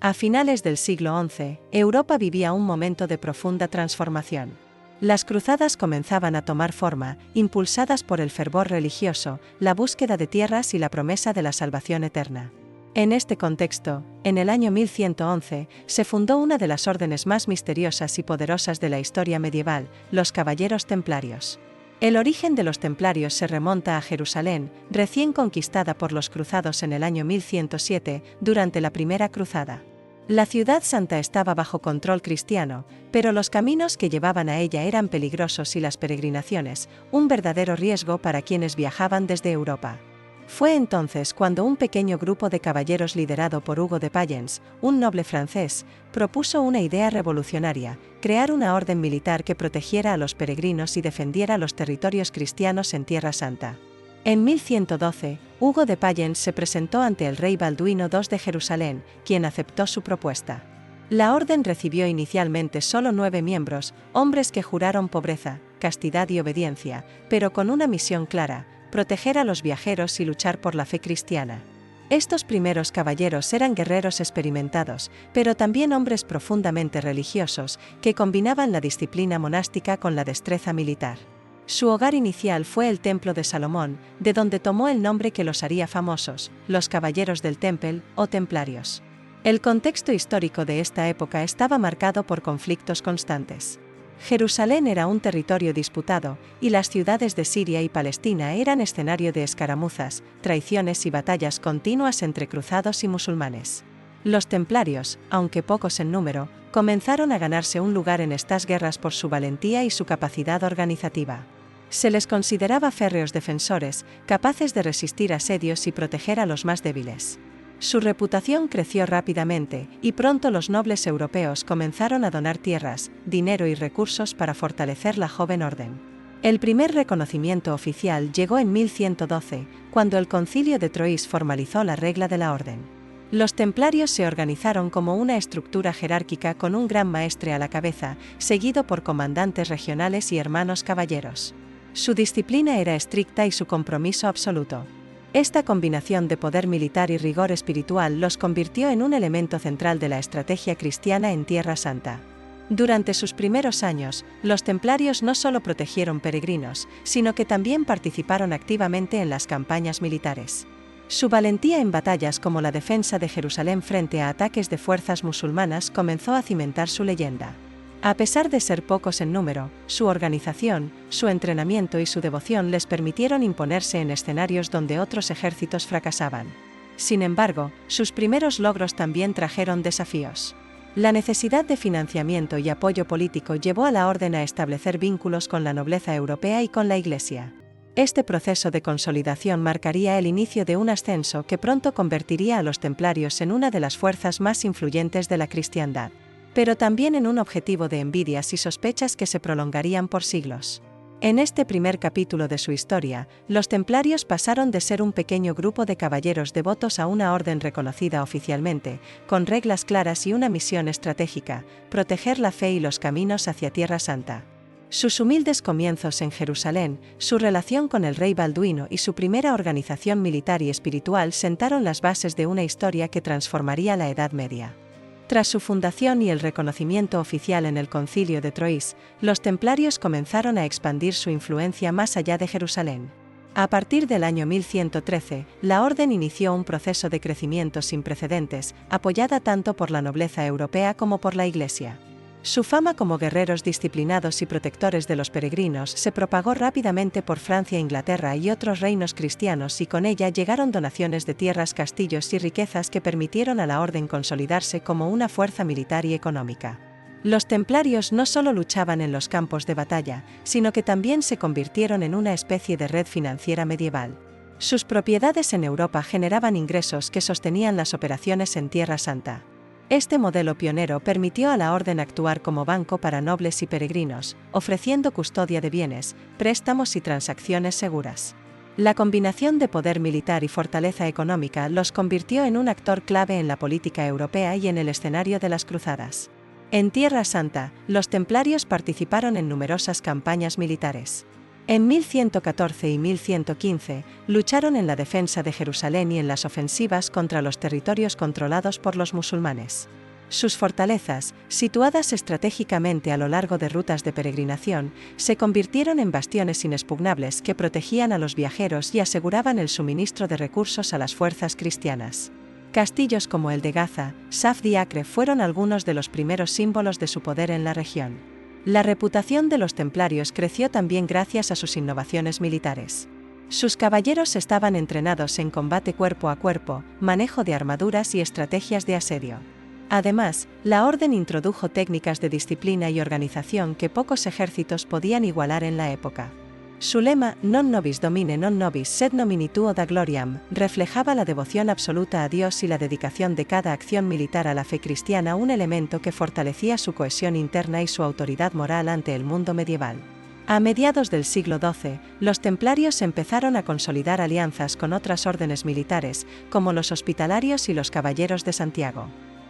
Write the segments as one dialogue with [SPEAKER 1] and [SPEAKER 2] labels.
[SPEAKER 1] A finales del siglo XI, Europa vivía un momento de profunda transformación. Las cruzadas comenzaban a tomar forma, impulsadas por el fervor religioso, la búsqueda de tierras y la promesa de la salvación eterna. En este contexto, en el año 1111, se fundó una de las órdenes más misteriosas y poderosas de la historia medieval, los Caballeros Templarios. El origen de los templarios se remonta a Jerusalén, recién conquistada por los cruzados en el año 1107, durante la Primera Cruzada. La ciudad santa estaba bajo control cristiano, pero los caminos que llevaban a ella eran peligrosos y las peregrinaciones, un verdadero riesgo para quienes viajaban desde Europa. Fue entonces cuando un pequeño grupo de caballeros liderado por Hugo de Payens, un noble francés, propuso una idea revolucionaria: crear una orden militar que protegiera a los peregrinos y defendiera los territorios cristianos en Tierra Santa. En 1112, Hugo de Payens se presentó ante el rey Balduino II de Jerusalén, quien aceptó su propuesta. La orden recibió inicialmente solo 9 miembros, hombres que juraron pobreza, castidad y obediencia, pero con una misión clara: proteger a los viajeros y luchar por la fe cristiana. Estos primeros caballeros eran guerreros experimentados, pero también hombres profundamente religiosos, que combinaban la disciplina monástica con la destreza militar. Su hogar inicial fue el Templo de Salomón, de donde tomó el nombre que los haría famosos: los Caballeros del Temple, o Templarios. El contexto histórico de esta época estaba marcado por conflictos constantes. Jerusalén era un territorio disputado, y las ciudades de Siria y Palestina eran escenario de escaramuzas, traiciones y batallas continuas entre cruzados y musulmanes. Los templarios, aunque pocos en número, comenzaron a ganarse un lugar en estas guerras por su valentía y su capacidad organizativa. Se les consideraba férreos defensores, capaces de resistir asedios y proteger a los más débiles. Su reputación creció rápidamente, y pronto los nobles europeos comenzaron a donar tierras, dinero y recursos para fortalecer la joven orden. El primer reconocimiento oficial llegó en 1112, cuando el Concilio de Troyes formalizó la regla de la orden. Los templarios se organizaron como una estructura jerárquica con un gran maestre a la cabeza, seguido por comandantes regionales y hermanos caballeros. Su disciplina era estricta y su compromiso absoluto. Esta combinación de poder militar y rigor espiritual los convirtió en un elemento central de la estrategia cristiana en Tierra Santa. Durante sus primeros años, los templarios no solo protegieron peregrinos, sino que también participaron activamente en las campañas militares. Su valentía en batallas como la defensa de Jerusalén frente a ataques de fuerzas musulmanas comenzó a cimentar su leyenda. A pesar de ser pocos en número, su organización, su entrenamiento y su devoción les permitieron imponerse en escenarios donde otros ejércitos fracasaban. Sin embargo, sus primeros logros también trajeron desafíos. La necesidad de financiamiento y apoyo político llevó a la orden a establecer vínculos con la nobleza europea y con la Iglesia. Este proceso de consolidación marcaría el inicio de un ascenso que pronto convertiría a los templarios en una de las fuerzas más influyentes de la cristiandad, pero también en un objetivo de envidias y sospechas que se prolongarían por siglos. En este primer capítulo de su historia, los templarios pasaron de ser un pequeño grupo de caballeros devotos a una orden reconocida oficialmente, con reglas claras y una misión estratégica: proteger la fe y los caminos hacia Tierra Santa. Sus humildes comienzos en Jerusalén, su relación con el rey Balduino y su primera organización militar y espiritual sentaron las bases de una historia que transformaría la Edad Media. Tras su fundación y el reconocimiento oficial en el Concilio de Troyes, los templarios comenzaron a expandir su influencia más allá de Jerusalén. A partir del año 1113, la orden inició un proceso de crecimiento sin precedentes, apoyada tanto por la nobleza europea como por la Iglesia. Su fama como guerreros disciplinados y protectores de los peregrinos se propagó rápidamente por Francia, Inglaterra y otros reinos cristianos, y con ella llegaron donaciones de tierras, castillos y riquezas que permitieron a la orden consolidarse como una fuerza militar y económica. Los templarios no solo luchaban en los campos de batalla, sino que también se convirtieron en una especie de red financiera medieval. Sus propiedades en Europa generaban ingresos que sostenían las operaciones en Tierra Santa. Este modelo pionero permitió a la orden actuar como banco para nobles y peregrinos, ofreciendo custodia de bienes, préstamos y transacciones seguras. La combinación de poder militar y fortaleza económica los convirtió en un actor clave en la política europea y en el escenario de las cruzadas. En Tierra Santa, los templarios participaron en numerosas campañas militares. En 1114 y 1115, lucharon en la defensa de Jerusalén y en las ofensivas contra los territorios controlados por los musulmanes. Sus fortalezas, situadas estratégicamente a lo largo de rutas de peregrinación, se convirtieron en bastiones inexpugnables que protegían a los viajeros y aseguraban el suministro de recursos a las fuerzas cristianas. Castillos como el de Gaza, Saf di Acre fueron algunos de los primeros símbolos de su poder en la región. La reputación de los templarios creció también gracias a sus innovaciones militares. Sus caballeros estaban entrenados en combate cuerpo a cuerpo, manejo de armaduras y estrategias de asedio. Además, la orden introdujo técnicas de disciplina y organización que pocos ejércitos podían igualar en la época. Su lema, Non nobis domine non nobis sed nomini tuo da gloriam, reflejaba la devoción absoluta a Dios y la dedicación de cada acción militar a la fe cristiana, un elemento que fortalecía su cohesión interna y su autoridad moral ante el mundo medieval. A mediados del siglo XII, los templarios empezaron a consolidar alianzas con otras órdenes militares, como los hospitalarios y los caballeros de Santiago.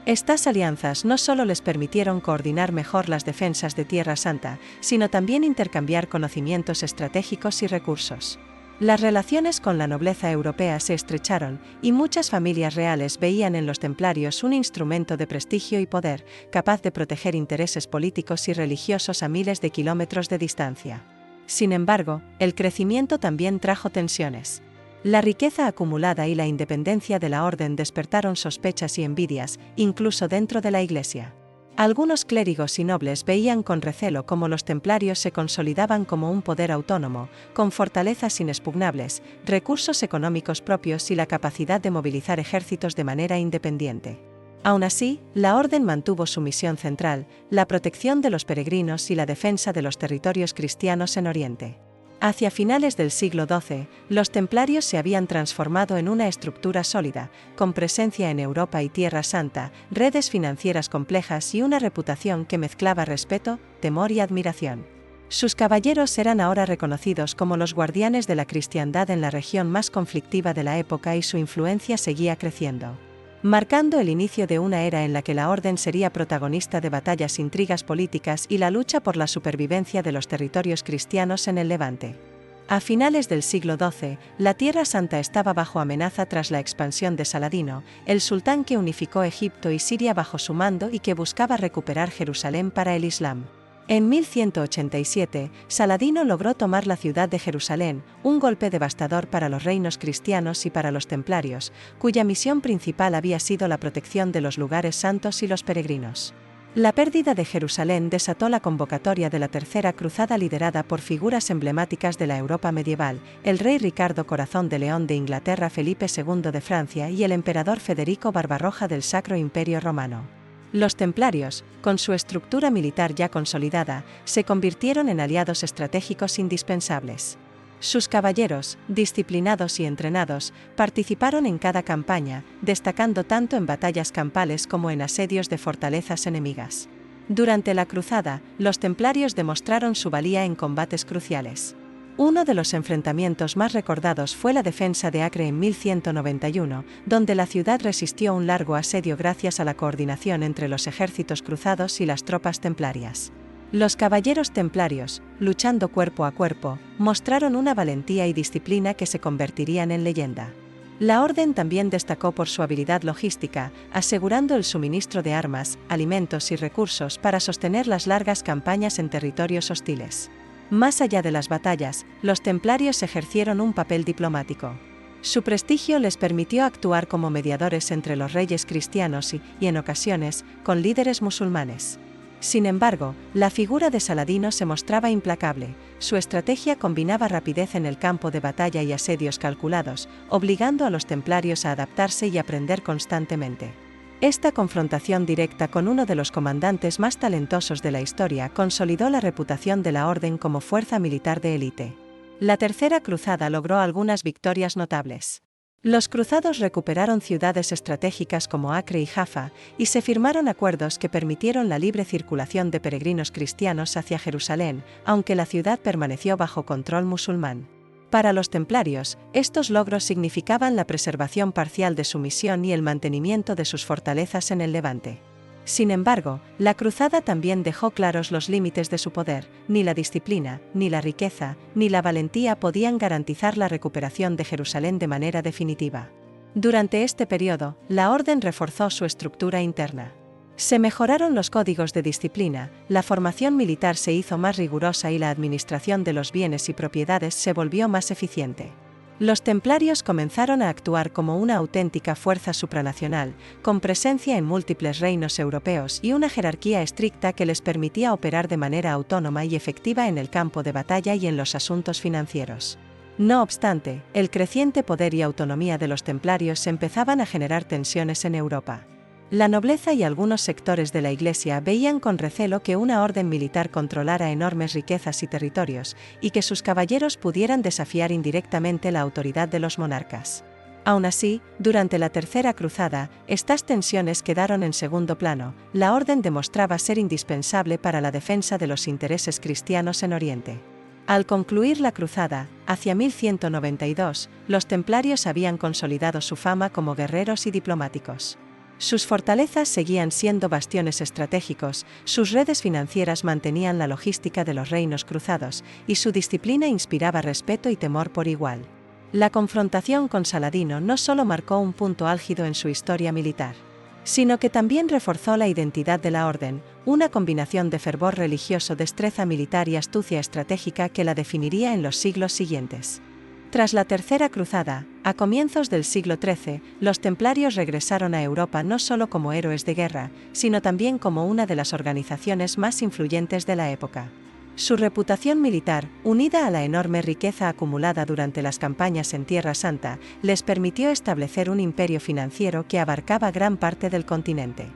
[SPEAKER 1] Estas alianzas no solo les permitieron coordinar mejor las defensas de Tierra Santa, sino también intercambiar conocimientos estratégicos y recursos. Las relaciones con la nobleza europea se estrecharon, y muchas familias reales veían en los templarios un instrumento de prestigio y poder, capaz de proteger intereses políticos y religiosos a miles de kilómetros de distancia. Sin embargo, el crecimiento también trajo tensiones. La riqueza acumulada y la independencia de la orden despertaron sospechas y envidias, incluso dentro de la Iglesia. Algunos clérigos y nobles veían con recelo cómo los templarios se consolidaban como un poder autónomo, con fortalezas inexpugnables, recursos económicos propios y la capacidad de movilizar ejércitos de manera independiente. Aún así, la orden mantuvo su misión central, la protección de los peregrinos y la defensa de los territorios cristianos en Oriente. Hacia finales del siglo XII, los templarios se habían transformado en una estructura sólida, con presencia en Europa y Tierra Santa, redes financieras complejas y una reputación que mezclaba respeto, temor y admiración. Sus caballeros eran ahora reconocidos como los guardianes de la cristiandad en la región más conflictiva de la época y su influencia seguía creciendo, marcando el inicio de una era en la que la orden sería protagonista de batallas, intrigas políticas y la lucha por la supervivencia de los territorios cristianos en el Levante. A finales del siglo XII, la Tierra Santa estaba bajo amenaza tras la expansión de Saladino, el sultán que unificó Egipto y Siria bajo su mando y que buscaba recuperar Jerusalén para el Islam. En 1187, Saladino logró tomar la ciudad de Jerusalén, un golpe devastador para los reinos cristianos y para los templarios, cuya misión principal había sido la protección de los lugares santos y los peregrinos. La pérdida de Jerusalén desató la convocatoria de la Tercera Cruzada liderada por figuras emblemáticas de la Europa medieval, el rey Ricardo Corazón de León de Inglaterra, Felipe II de Francia y el emperador Federico Barbarroja del Sacro Imperio Romano. Los templarios, con su estructura militar ya consolidada, se convirtieron en aliados estratégicos indispensables. Sus caballeros, disciplinados y entrenados, participaron en cada campaña, destacando tanto en batallas campales como en asedios de fortalezas enemigas. Durante la cruzada, los templarios demostraron su valía en combates cruciales. Uno de los enfrentamientos más recordados fue la defensa de Acre en 1191, donde la ciudad resistió un largo asedio gracias a la coordinación entre los ejércitos cruzados y las tropas templarias. Los caballeros templarios, luchando cuerpo a cuerpo, mostraron una valentía y disciplina que se convertirían en leyenda. La orden también destacó por su habilidad logística, asegurando el suministro de armas, alimentos y recursos para sostener las largas campañas en territorios hostiles. Más allá de las batallas, los templarios ejercieron un papel diplomático. Su prestigio les permitió actuar como mediadores entre los reyes cristianos y, en ocasiones, con líderes musulmanes. Sin embargo, la figura de Saladino se mostraba implacable. Su estrategia combinaba rapidez en el campo de batalla y asedios calculados, obligando a los templarios a adaptarse y aprender constantemente. Esta confrontación directa con uno de los comandantes más talentosos de la historia consolidó la reputación de la orden como fuerza militar de élite. La Tercera Cruzada logró algunas victorias notables. Los cruzados recuperaron ciudades estratégicas como Acre y Jaffa, y se firmaron acuerdos que permitieron la libre circulación de peregrinos cristianos hacia Jerusalén, aunque la ciudad permaneció bajo control musulmán. Para los templarios, estos logros significaban la preservación parcial de su misión y el mantenimiento de sus fortalezas en el Levante. Sin embargo, la cruzada también dejó claros los límites de su poder. Ni la disciplina, ni la riqueza, ni la valentía podían garantizar la recuperación de Jerusalén de manera definitiva. Durante este periodo, la orden reforzó su estructura interna. Se mejoraron los códigos de disciplina, la formación militar se hizo más rigurosa y la administración de los bienes y propiedades se volvió más eficiente. Los templarios comenzaron a actuar como una auténtica fuerza supranacional, con presencia en múltiples reinos europeos y una jerarquía estricta que les permitía operar de manera autónoma y efectiva en el campo de batalla y en los asuntos financieros. No obstante, el creciente poder y autonomía de los templarios empezaban a generar tensiones en Europa. La nobleza y algunos sectores de la Iglesia veían con recelo que una orden militar controlara enormes riquezas y territorios, y que sus caballeros pudieran desafiar indirectamente la autoridad de los monarcas. Aún así, durante la Tercera Cruzada, estas tensiones quedaron en segundo plano. La orden demostraba ser indispensable para la defensa de los intereses cristianos en Oriente. Al concluir la cruzada, hacia 1192, los templarios habían consolidado su fama como guerreros y diplomáticos. Sus fortalezas seguían siendo bastiones estratégicos, sus redes financieras mantenían la logística de los reinos cruzados, y su disciplina inspiraba respeto y temor por igual. La confrontación con Saladino no solo marcó un punto álgido en su historia militar, sino que también reforzó la identidad de la orden, una combinación de fervor religioso, destreza militar y astucia estratégica que la definiría en los siglos siguientes. Tras la Tercera Cruzada, a comienzos del siglo XIII, los templarios regresaron a Europa no solo como héroes de guerra, sino también como una de las organizaciones más influyentes de la época. Su reputación militar, unida a la enorme riqueza acumulada durante las campañas en Tierra Santa, les permitió establecer un imperio financiero que abarcaba gran parte del continente.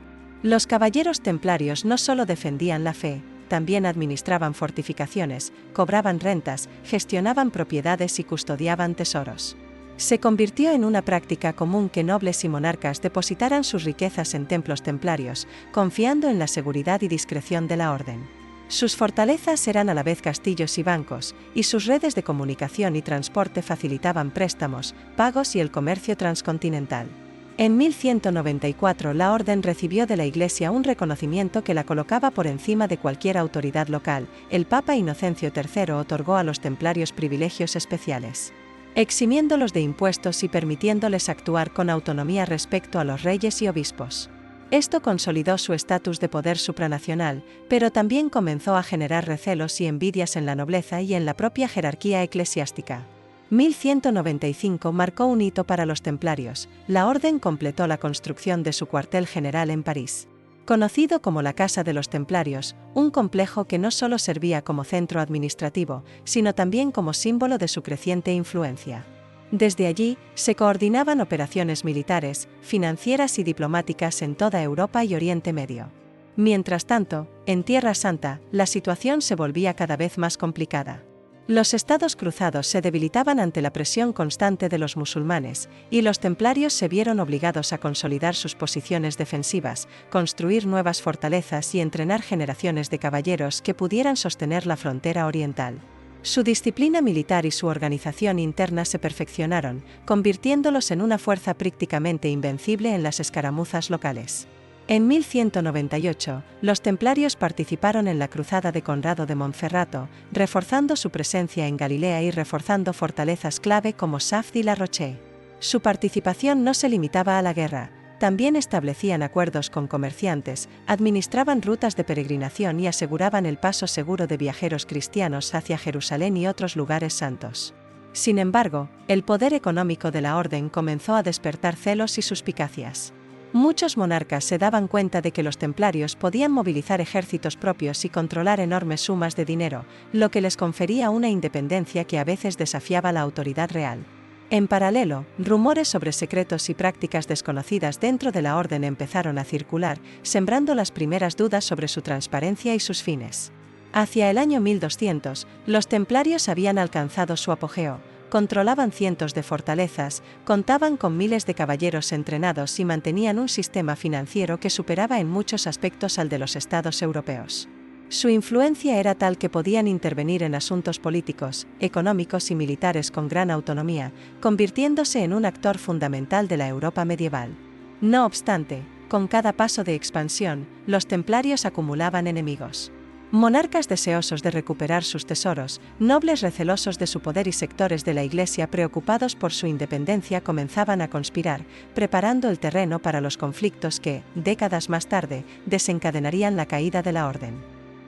[SPEAKER 1] Los caballeros templarios no solo defendían la fe, también administraban fortificaciones, cobraban rentas, gestionaban propiedades y custodiaban tesoros. Se convirtió en una práctica común que nobles y monarcas depositaran sus riquezas en templos templarios, confiando en la seguridad y discreción de la orden. Sus fortalezas eran a la vez castillos y bancos, y sus redes de comunicación y transporte facilitaban préstamos, pagos y el comercio transcontinental. En 1194 la orden recibió de la Iglesia un reconocimiento que la colocaba por encima de cualquier autoridad local. El Papa Inocencio III otorgó a los templarios privilegios especiales, eximiéndolos de impuestos y permitiéndoles actuar con autonomía respecto a los reyes y obispos. Esto consolidó su estatus de poder supranacional, pero también comenzó a generar recelos y envidias en la nobleza y en la propia jerarquía eclesiástica. 1195 marcó un hito para los templarios. La orden completó la construcción de su cuartel general en París. Conocido como la Casa de los Templarios, un complejo que no solo servía como centro administrativo, sino también como símbolo de su creciente influencia. Desde allí, se coordinaban operaciones militares, financieras y diplomáticas en toda Europa y Oriente Medio. Mientras tanto, en Tierra Santa, la situación se volvía cada vez más complicada. Los estados cruzados se debilitaban ante la presión constante de los musulmanes, y los templarios se vieron obligados a consolidar sus posiciones defensivas, construir nuevas fortalezas y entrenar generaciones de caballeros que pudieran sostener la frontera oriental. Su disciplina militar y su organización interna se perfeccionaron, convirtiéndolos en una fuerza prácticamente invencible en las escaramuzas locales. En 1198, los templarios participaron en la Cruzada de Conrado de Montferrato, reforzando su presencia en Galilea y reforzando fortalezas clave como Safed y La Roche. Su participación no se limitaba a la guerra, también establecían acuerdos con comerciantes, administraban rutas de peregrinación y aseguraban el paso seguro de viajeros cristianos hacia Jerusalén y otros lugares santos. Sin embargo, el poder económico de la orden comenzó a despertar celos y suspicacias. Muchos monarcas se daban cuenta de que los templarios podían movilizar ejércitos propios y controlar enormes sumas de dinero, lo que les confería una independencia que a veces desafiaba la autoridad real. En paralelo, rumores sobre secretos y prácticas desconocidas dentro de la orden empezaron a circular, sembrando las primeras dudas sobre su transparencia y sus fines. Hacia el año 1200, los templarios habían alcanzado su apogeo, controlaban cientos de fortalezas, contaban con miles de caballeros entrenados y mantenían un sistema financiero que superaba en muchos aspectos al de los estados europeos. Su influencia era tal que podían intervenir en asuntos políticos, económicos y militares con gran autonomía, convirtiéndose en un actor fundamental de la Europa medieval. No obstante, con cada paso de expansión, los templarios acumulaban enemigos. Monarcas deseosos de recuperar sus tesoros, nobles recelosos de su poder y sectores de la Iglesia preocupados por su independencia comenzaban a conspirar, preparando el terreno para los conflictos que, décadas más tarde, desencadenarían la caída de la orden.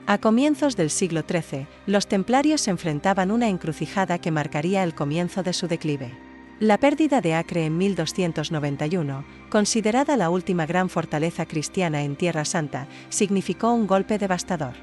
[SPEAKER 1] A comienzos del siglo XIII, los templarios enfrentaban una encrucijada que marcaría el comienzo de su declive. La pérdida de Acre en 1291, considerada la última gran fortaleza cristiana en Tierra Santa, significó un golpe devastador.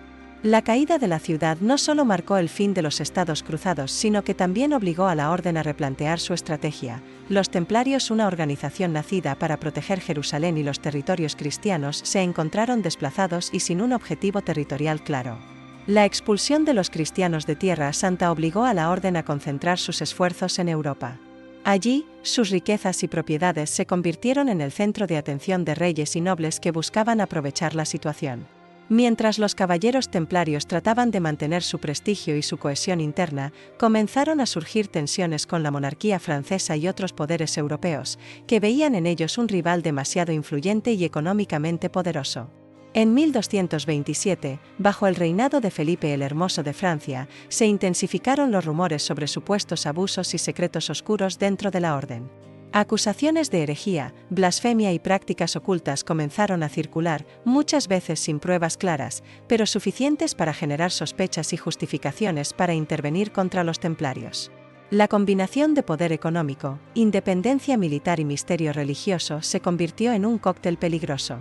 [SPEAKER 1] La caída de la ciudad no solo marcó el fin de los estados cruzados, sino que también obligó a la orden a replantear su estrategia. Los templarios, una organización nacida para proteger Jerusalén y los territorios cristianos, se encontraron desplazados y sin un objetivo territorial claro. La expulsión de los cristianos de Tierra Santa obligó a la orden a concentrar sus esfuerzos en Europa. Allí, sus riquezas y propiedades se convirtieron en el centro de atención de reyes y nobles que buscaban aprovechar la situación. Mientras los caballeros templarios trataban de mantener su prestigio y su cohesión interna, comenzaron a surgir tensiones con la monarquía francesa y otros poderes europeos, que veían en ellos un rival demasiado influyente y económicamente poderoso. En 1227, bajo el reinado de Felipe el Hermoso de Francia, se intensificaron los rumores sobre supuestos abusos y secretos oscuros dentro de la orden. Acusaciones de herejía, blasfemia y prácticas ocultas comenzaron a circular, muchas veces sin pruebas claras, pero suficientes para generar sospechas y justificaciones para intervenir contra los templarios. La combinación de poder económico, independencia militar y misterio religioso se convirtió en un cóctel peligroso.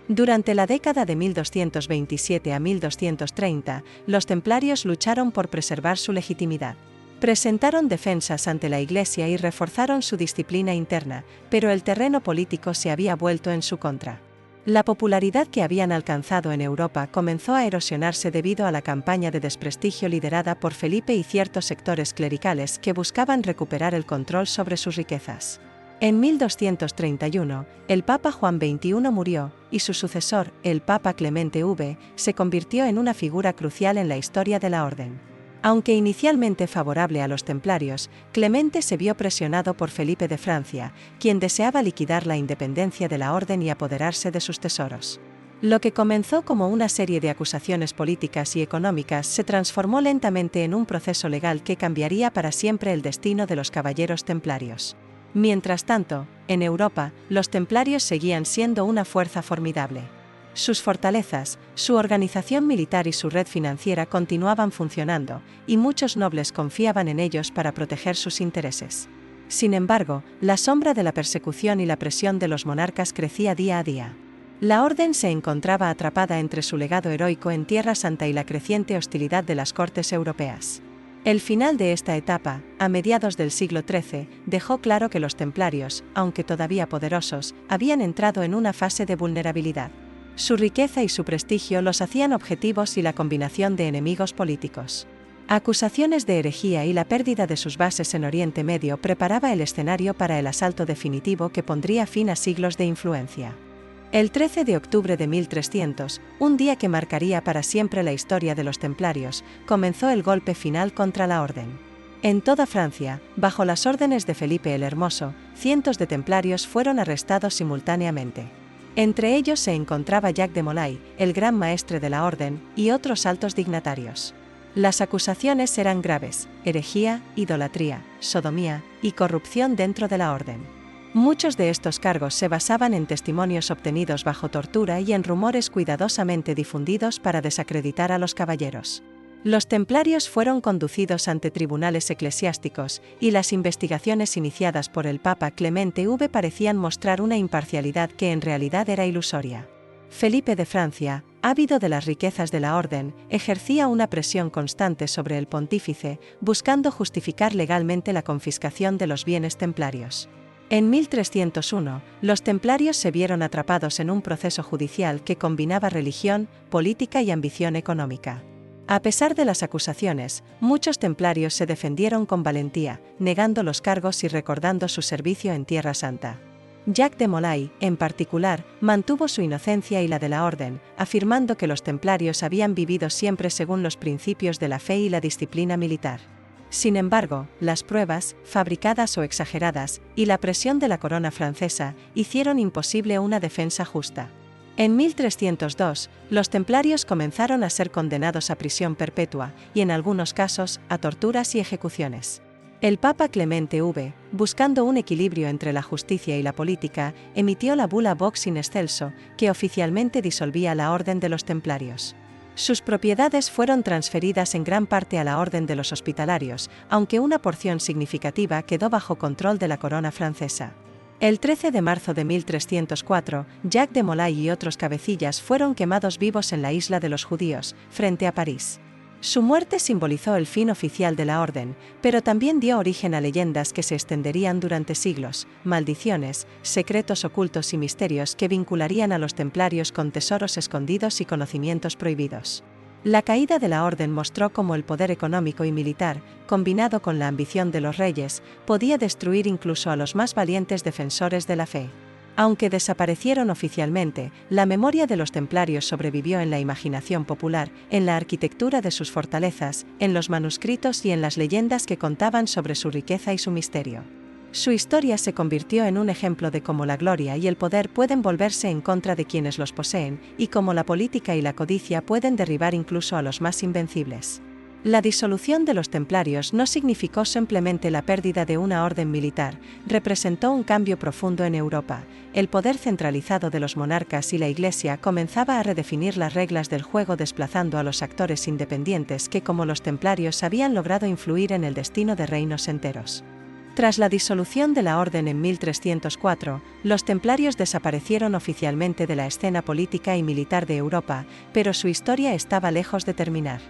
[SPEAKER 1] Durante la década de 1227 a 1230, los templarios lucharon por preservar su legitimidad. Presentaron defensas ante la Iglesia y reforzaron su disciplina interna, pero el terreno político se había vuelto en su contra. La popularidad que habían alcanzado en Europa comenzó a erosionarse debido a la campaña de desprestigio liderada por Felipe y ciertos sectores clericales que buscaban recuperar el control sobre sus riquezas. En 1231, el Papa Juan XXI murió, y su sucesor, el Papa Clemente V, se convirtió en una figura crucial en la historia de la orden. Aunque inicialmente favorable a los templarios, Clemente se vio presionado por Felipe de Francia, quien deseaba liquidar la independencia de la orden y apoderarse de sus tesoros. Lo que comenzó como una serie de acusaciones políticas y económicas se transformó lentamente en un proceso legal que cambiaría para siempre el destino de los caballeros templarios. Mientras tanto, en Europa, los templarios seguían siendo una fuerza formidable. Sus fortalezas, su organización militar y su red financiera continuaban funcionando, y muchos nobles confiaban en ellos para proteger sus intereses. Sin embargo, la sombra de la persecución y la presión de los monarcas crecía día a día. La orden se encontraba atrapada entre su legado heroico en Tierra Santa y la creciente hostilidad de las cortes europeas. El final de esta etapa, a mediados del siglo XIII, dejó claro que los templarios, aunque todavía poderosos, habían entrado en una fase de vulnerabilidad. Su riqueza y su prestigio los hacían objetivos y la combinación de enemigos políticos. Acusaciones de herejía y la pérdida de sus bases en Oriente Medio preparaba el escenario para el asalto definitivo que pondría fin a siglos de influencia. El 13 de octubre de 1300, un día que marcaría para siempre la historia de los templarios, comenzó el golpe final contra la orden. En toda Francia, bajo las órdenes de Felipe el Hermoso, cientos de templarios fueron arrestados simultáneamente. Entre ellos se encontraba Jacques de Molay, el gran maestre de la orden, y otros altos dignatarios. Las acusaciones eran graves: herejía, idolatría, sodomía y corrupción dentro de la orden. Muchos de estos cargos se basaban en testimonios obtenidos bajo tortura y en rumores cuidadosamente difundidos para desacreditar a los caballeros. Los templarios fueron conducidos ante tribunales eclesiásticos, y las investigaciones iniciadas por el Papa Clemente V parecían mostrar una imparcialidad que en realidad era ilusoria. Felipe de Francia, ávido de las riquezas de la orden, ejercía una presión constante sobre el pontífice, buscando justificar legalmente la confiscación de los bienes templarios. En 1301, los templarios se vieron atrapados en un proceso judicial que combinaba religión, política y ambición económica. A pesar de las acusaciones, muchos templarios se defendieron con valentía, negando los cargos y recordando su servicio en Tierra Santa. Jacques de Molay, en particular, mantuvo su inocencia y la de la orden, afirmando que los templarios habían vivido siempre según los principios de la fe y la disciplina militar. Sin embargo, las pruebas, fabricadas o exageradas, y la presión de la corona francesa, hicieron imposible una defensa justa. En 1302, los templarios comenzaron a ser condenados a prisión perpetua y en algunos casos a torturas y ejecuciones. El Papa Clemente V, buscando un equilibrio entre la justicia y la política, emitió la bula Vox in excelso, que oficialmente disolvía la Orden de los Templarios. Sus propiedades fueron transferidas en gran parte a la Orden de los Hospitalarios, aunque una porción significativa quedó bajo control de la corona francesa. El 13 de marzo de 1304, Jacques de Molay y otros cabecillas fueron quemados vivos en la isla de los judíos, frente a París. Su muerte simbolizó el fin oficial de la orden, pero también dio origen a leyendas que se extenderían durante siglos, maldiciones, secretos ocultos y misterios que vincularían a los templarios con tesoros escondidos y conocimientos prohibidos. La caída de la orden mostró cómo el poder económico y militar, combinado con la ambición de los reyes, podía destruir incluso a los más valientes defensores de la fe. Aunque desaparecieron oficialmente, la memoria de los templarios sobrevivió en la imaginación popular, en la arquitectura de sus fortalezas, en los manuscritos y en las leyendas que contaban sobre su riqueza y su misterio. Su historia se convirtió en un ejemplo de cómo la gloria y el poder pueden volverse en contra de quienes los poseen, y cómo la política y la codicia pueden derribar incluso a los más invencibles. La disolución de los templarios no significó simplemente la pérdida de una orden militar, representó un cambio profundo en Europa. El poder centralizado de los monarcas y la Iglesia comenzaba a redefinir las reglas del juego, desplazando a los actores independientes que, como los templarios, habían logrado influir en el destino de reinos enteros. Tras la disolución de la orden en 1304, los templarios desaparecieron oficialmente de la escena política y militar de Europa, pero su historia estaba lejos de terminar.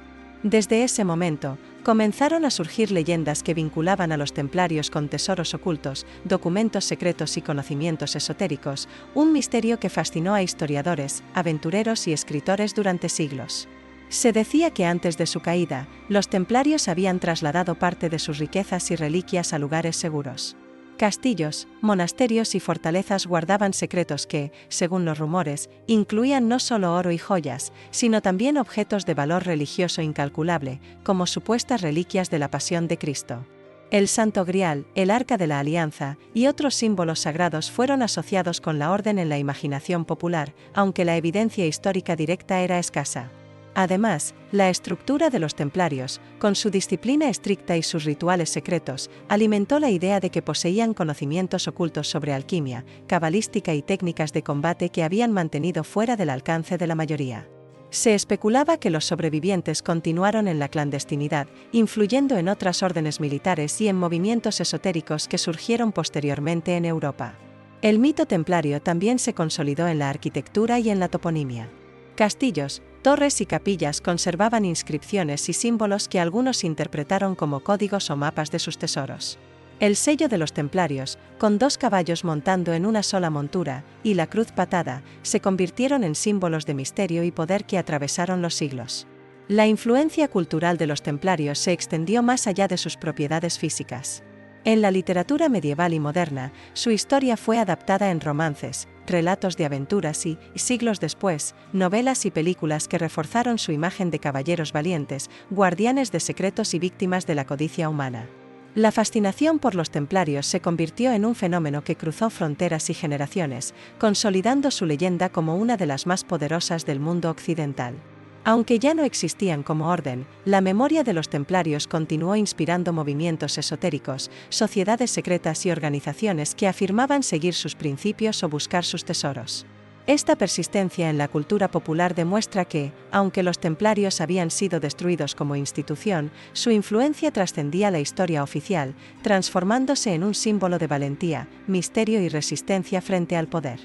[SPEAKER 1] Desde ese momento, comenzaron a surgir leyendas que vinculaban a los templarios con tesoros ocultos, documentos secretos y conocimientos esotéricos, un misterio que fascinó a historiadores, aventureros y escritores durante siglos. Se decía que antes de su caída, los templarios habían trasladado parte de sus riquezas y reliquias a lugares seguros. Castillos, monasterios y fortalezas guardaban secretos que, según los rumores, incluían no solo oro y joyas, sino también objetos de valor religioso incalculable, como supuestas reliquias de la Pasión de Cristo. El Santo Grial, el Arca de la Alianza y otros símbolos sagrados fueron asociados con la orden en la imaginación popular, aunque la evidencia histórica directa era escasa. Además, la estructura de los templarios, con su disciplina estricta y sus rituales secretos, alimentó la idea de que poseían conocimientos ocultos sobre alquimia, cabalística y técnicas de combate que habían mantenido fuera del alcance de la mayoría. Se especulaba que los sobrevivientes continuaron en la clandestinidad, influyendo en otras órdenes militares y en movimientos esotéricos que surgieron posteriormente en Europa. El mito templario también se consolidó en la arquitectura y en la toponimia. Castillos, torres y capillas conservaban inscripciones y símbolos que algunos interpretaron como códigos o mapas de sus tesoros. El sello de los templarios, con 2 caballos montando en una sola montura, y la cruz patada, se convirtieron en símbolos de misterio y poder que atravesaron los siglos. La influencia cultural de los templarios se extendió más allá de sus propiedades físicas. En la literatura medieval y moderna, su historia fue adaptada en romances, relatos de aventuras y, siglos después, novelas y películas que reforzaron su imagen de caballeros valientes, guardianes de secretos y víctimas de la codicia humana. La fascinación por los templarios se convirtió en un fenómeno que cruzó fronteras y generaciones, consolidando su leyenda como una de las más poderosas del mundo occidental. Aunque ya no existían como orden, la memoria de los templarios continuó inspirando movimientos esotéricos, sociedades secretas y organizaciones que afirmaban seguir sus principios o buscar sus tesoros. Esta persistencia en la cultura popular demuestra que, aunque los templarios habían sido destruidos como institución, su influencia trascendía la historia oficial, transformándose en un símbolo de valentía, misterio y resistencia frente al poder.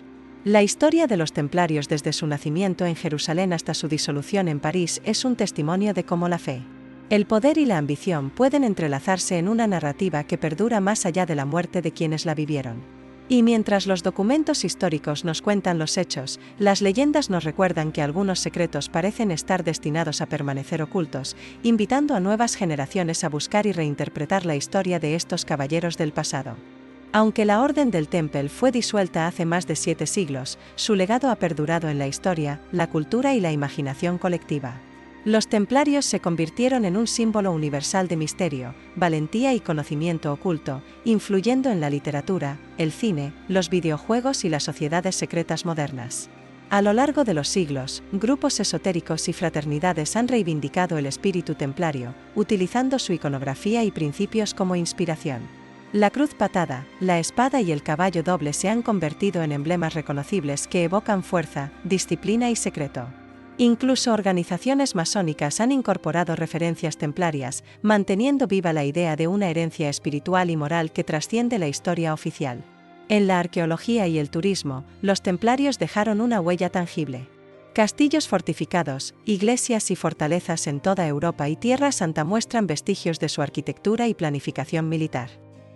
[SPEAKER 1] La historia de los templarios desde su nacimiento en Jerusalén hasta su disolución en París es un testimonio de cómo la fe, el poder y la ambición pueden entrelazarse en una narrativa que perdura más allá de la muerte de quienes la vivieron. Y mientras los documentos históricos nos cuentan los hechos, las leyendas nos recuerdan que algunos secretos parecen estar destinados a permanecer ocultos, invitando a nuevas generaciones a buscar y reinterpretar la historia de estos caballeros del pasado. Aunque la Orden del Temple fue disuelta hace más de 7 siglos, su legado ha perdurado en la historia, la cultura y la imaginación colectiva. Los templarios se convirtieron en un símbolo universal de misterio, valentía y conocimiento oculto, influyendo en la literatura, el cine, los videojuegos y las sociedades secretas modernas. A lo largo de los siglos, grupos esotéricos y fraternidades han reivindicado el espíritu templario, utilizando su iconografía y principios como inspiración. La cruz patada, la espada y el caballo doble se han convertido en emblemas reconocibles que evocan fuerza, disciplina y secreto. Incluso organizaciones masónicas han incorporado referencias templarias, manteniendo viva la idea de una herencia espiritual y moral que trasciende la historia oficial. En la arqueología y el turismo, los templarios dejaron una huella tangible. Castillos fortificados, iglesias y fortalezas en toda Europa y Tierra Santa muestran vestigios de su arquitectura y planificación militar.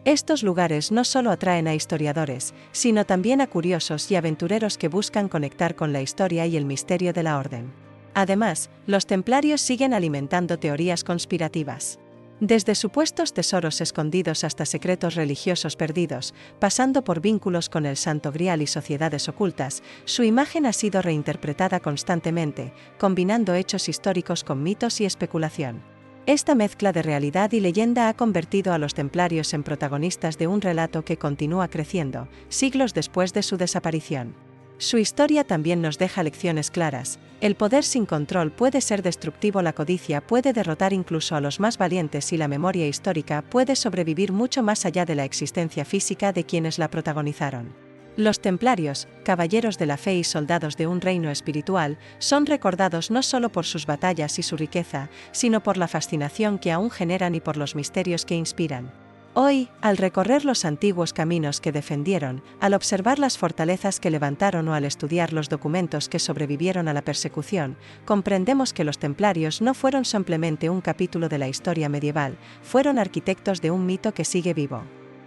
[SPEAKER 1] Estos lugares no solo atraen a historiadores, sino también a curiosos y aventureros que buscan conectar con la historia y el misterio de la orden. Además, los templarios siguen alimentando teorías conspirativas. Desde supuestos tesoros escondidos hasta secretos religiosos perdidos, pasando por vínculos con el Santo Grial y sociedades ocultas, su imagen ha sido reinterpretada constantemente, combinando hechos históricos con mitos y especulación. Esta mezcla de realidad y leyenda ha convertido a los templarios en protagonistas de un relato que continúa creciendo, siglos después de su desaparición. Su historia también nos deja lecciones claras: el poder sin control puede ser destructivo, la codicia puede derrotar incluso a los más valientes y la memoria histórica puede sobrevivir mucho más allá de la existencia física de quienes la protagonizaron. Los templarios, caballeros de la fe y soldados de un reino espiritual, son recordados no solo por sus batallas y su riqueza, sino por la fascinación que aún generan y por los misterios que inspiran. Hoy, al recorrer los antiguos caminos que defendieron, al observar las fortalezas que levantaron o al estudiar los documentos que sobrevivieron a la persecución, comprendemos que los templarios no fueron simplemente un capítulo de la historia medieval, fueron arquitectos de un mito que sigue vivo.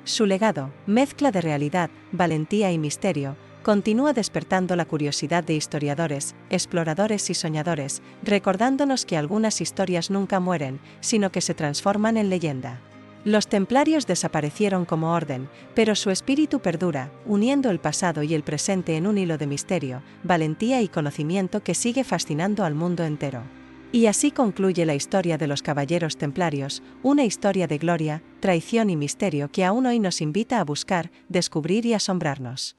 [SPEAKER 1] Su legado, mezcla de realidad, valentía y misterio, continúa despertando la curiosidad de historiadores, exploradores y soñadores, recordándonos que algunas historias nunca mueren, sino que se transforman en leyenda. Los templarios desaparecieron como orden, pero su espíritu perdura, uniendo el pasado y el presente en un hilo de misterio, valentía y conocimiento que sigue fascinando al mundo entero. Y así concluye la historia de los caballeros templarios, una historia de gloria, traición y misterio que aún hoy nos invita a buscar, descubrir y asombrarnos.